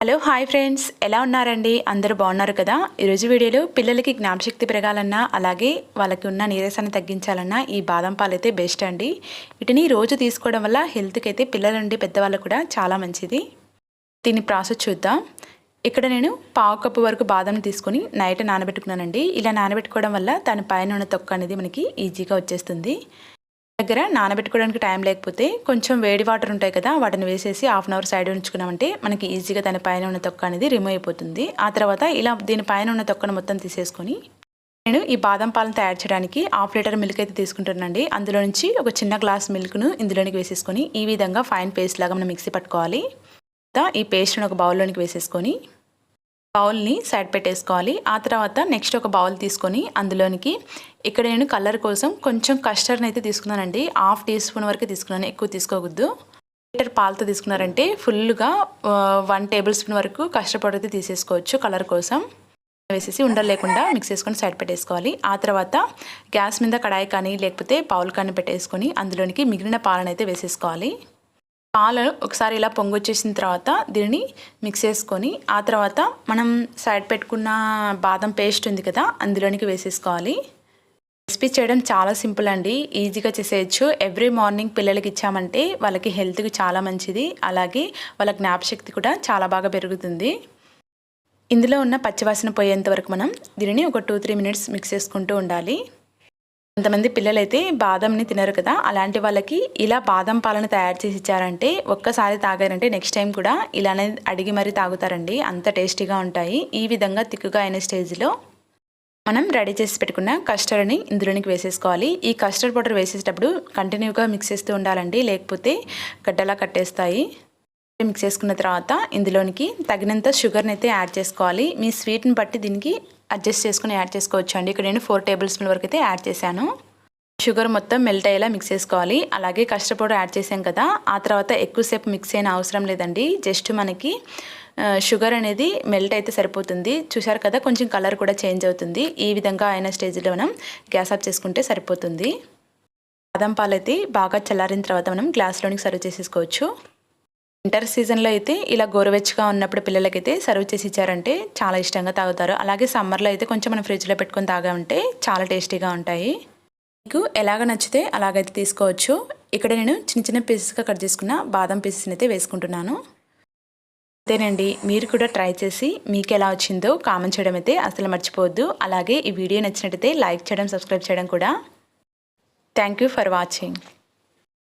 Hello hi friends, ఎలా ఉన్నారండి? అందరూ బాగున్నారు కదా? ఈరోజు వీడియోలో పిల్లలకి జ్ఞాపశక్తి పెరగాలన్నా అలాగే వాళ్ళకి ఉన్న నీరసాన్ని తగ్గించాలన్నా ఈ బాదం పాలు అయితే బెస్ట్ అండి. వీటిని రోజు తీసుకోవడం వల్ల హెల్త్కి అయితే పిల్లల నుండి పెద్దవాళ్ళకు కూడా చాలా మంచిది. దీని ప్రాసెస్ చూద్దాం. ఇక్కడ నేను పావు కప్పు వరకు బాదం తీసుకొని నైట్ నానబెట్టుకున్నానండి. ఇలా నానబెట్టుకోవడం వల్ల దాని పైన ఉన్న తొక్క అనేది మనకి ఈజీగా వచ్చేస్తుంది. దగ్గర నానబెట్టుకోవడానికి టైం లేకపోతే కొంచెం వేడి వాటర్ ఉంటాయి కదా, వాటిని వేసేసి హాఫ్ అన్ అవర్ సైడ్ ఉంచుకున్నామంటే మనకి ఈజీగా దాని పైన ఉన్న తొక్క అనేది రిమూవ్ అయిపోతుంది. ఆ తర్వాత ఇలా దీని పైన ఉన్న తొక్కను మొత్తం తీసేసుకొని నేను ఈ బాదం పాలను తయారు చేయడానికి 1/2 లీటర్ మిల్క్ అయితే తీసుకుంటానండి. అందులో నుంచి ఒక చిన్న గ్లాస్ మిల్క్ను ఇందులోనికి వేసేసుకొని ఈ విధంగా ఫైన్ పేస్ట్ లాగా మనం మిక్సీ పట్టుకోవాలి. ఈ పేస్ట్ను ఒక బౌల్లోనికి వేసేసుకొని బౌల్ని సైడ్ పెట్టేసుకోవాలి. ఆ తర్వాత నెక్స్ట్ ఒక బౌల్ తీసుకొని అందులోనికి ఇక్కడ నేను కలర్ కోసం కొంచెం కస్టర్డ్ని అయితే తీసుకున్నానండి. 1/2 టీ స్పూన్ వరకు తీసుకున్నాను, ఎక్కువ తీసుకోవద్దు. లీటర్ పాలతో తీసుకున్నారంటే ఫుల్గా 1 టేబుల్ స్పూన్ వరకు కస్టర్డ్ పౌడర్ అయితే తీసేసుకోవచ్చు. కలర్ కోసం వేసేసి ఉండలు లేకుండా మిక్స్ చేసుకొని సైడ్ పెట్టేసుకోవాలి. ఆ తర్వాత గ్యాస్ మీద కడాయి కానీ లేకపోతే బౌల్ కానీ పెట్టేసుకొని అందులోనికి మిగిలిన పాలను అయితే వేసేసుకోవాలి. పాలు ఒకసారి ఇలా పొంగొచ్చేసిన తర్వాత దీనిని మిక్స్ చేసుకొని ఆ తర్వాత మనం సైడ్ పెట్టుకున్న బాదం పేస్ట్ ఉంది కదా, అందులోనికి వేసేసుకోవాలి. రెసిపీ చేయడం చాలా సింపుల్ అండి, ఈజీగా చేసేయచ్చు. ఎవ్రీ మార్నింగ్ పిల్లలకి ఇచ్చామంటే వాళ్ళకి హెల్త్కి చాలా మంచిది, అలాగే వాళ్ళ జ్ఞాపశక్తి కూడా చాలా బాగా పెరుగుతుంది. ఇందులో ఉన్న పచ్చివాసన పోయేంత వరకు మనం దీనిని ఒక 2-3 మినిట్స్ మిక్స్ చేసుకుంటూ ఉండాలి. కొంతమంది పిల్లలైతే బాదంని తినరు కదా, అలాంటి వాళ్ళకి ఇలా బాదం పాలను తయారు చేసి ఇచ్చారంటే ఒక్కసారి తాగారంటే నెక్స్ట్ టైం కూడా ఇలానే అడిగి మరీ తాగుతారండి, అంత టేస్టీగా ఉంటాయి. ఈ విధంగా తిక్కుగా అయిన స్టేజ్లో మనం రెడీ చేసి పెట్టుకున్న కస్టర్డ్ని ఇందులోనికి వేసేసుకోవాలి. ఈ కస్టర్డ్ పౌడర్ వేసేటప్పుడు కంటిన్యూగా మిక్స్ చేస్తూ ఉండాలండి, లేకపోతే గడ్డలా కట్టేస్తాయి. మిక్స్ చేసుకున్న తర్వాత ఇందులోనికి తగినంత షుగర్ని అయితే యాడ్ చేసుకోవాలి. మీ స్వీట్ని బట్టి దీనికి అడ్జస్ట్ చేసుకుని యాడ్ చేసుకోవచ్చు అండి. ఇక్కడ నేను 4 టేబుల్ స్పూన్ వరకు అయితే యాడ్ చేశాను. షుగర్ మొత్తం మెల్ట్ అయ్యేలా మిక్స్ చేసుకోవాలి. అలాగే కస్టర్డ్ పౌడర్ యాడ్ చేసాం కదా, ఆ తర్వాత ఎక్కువసేపు మిక్స్ అయిన అవసరం లేదండి. జస్ట్ మనకి షుగర్ అనేది మెల్ట్ అయితే సరిపోతుంది. చూసారు కదా, కొంచెం కలర్ కూడా చేంజ్ అవుతుంది. ఈ విధంగా అయిన స్టేజ్లో మనం గ్యాస్ ఆఫ్ చేసుకుంటే సరిపోతుంది. బాదం పాలు అయితే బాగా చల్లారిన తర్వాత మనం గ్లాస్లోనికి సర్వ్ చేసేసుకోవచ్చు. వింటర్ సీజన్లో అయితే ఇలా గోరువెచ్చగా ఉన్నప్పుడు పిల్లలకైతే సర్వ్ చేసి ఇచ్చారంటే చాలా ఇష్టంగా తాగుతారు. అలాగే సమ్మర్లో అయితే కొంచెం మనం ఫ్రిడ్జ్లో పెట్టుకొని తాగామంటే చాలా టేస్టీగా ఉంటాయి. మీకు ఎలాగ నచ్చితే అలాగైతే తీసుకోవచ్చు. ఇక్కడ నేను చిన్న చిన్న పీసెస్గా కట్ చేసుకున్న బాదం పీసెస్ని అయితే వేసుకుంటున్నాను. అంతేనండి, మీరు కూడా ట్రై చేసి మీకు ఎలా వచ్చిందో కామెంట్ చేయడం అయితే అసలు మర్చిపోవద్దు. అలాగే ఈ వీడియో నచ్చినట్టయితే లైక్ చేయడం, సబ్స్క్రైబ్ చేయడం కూడా. Thank you for watching.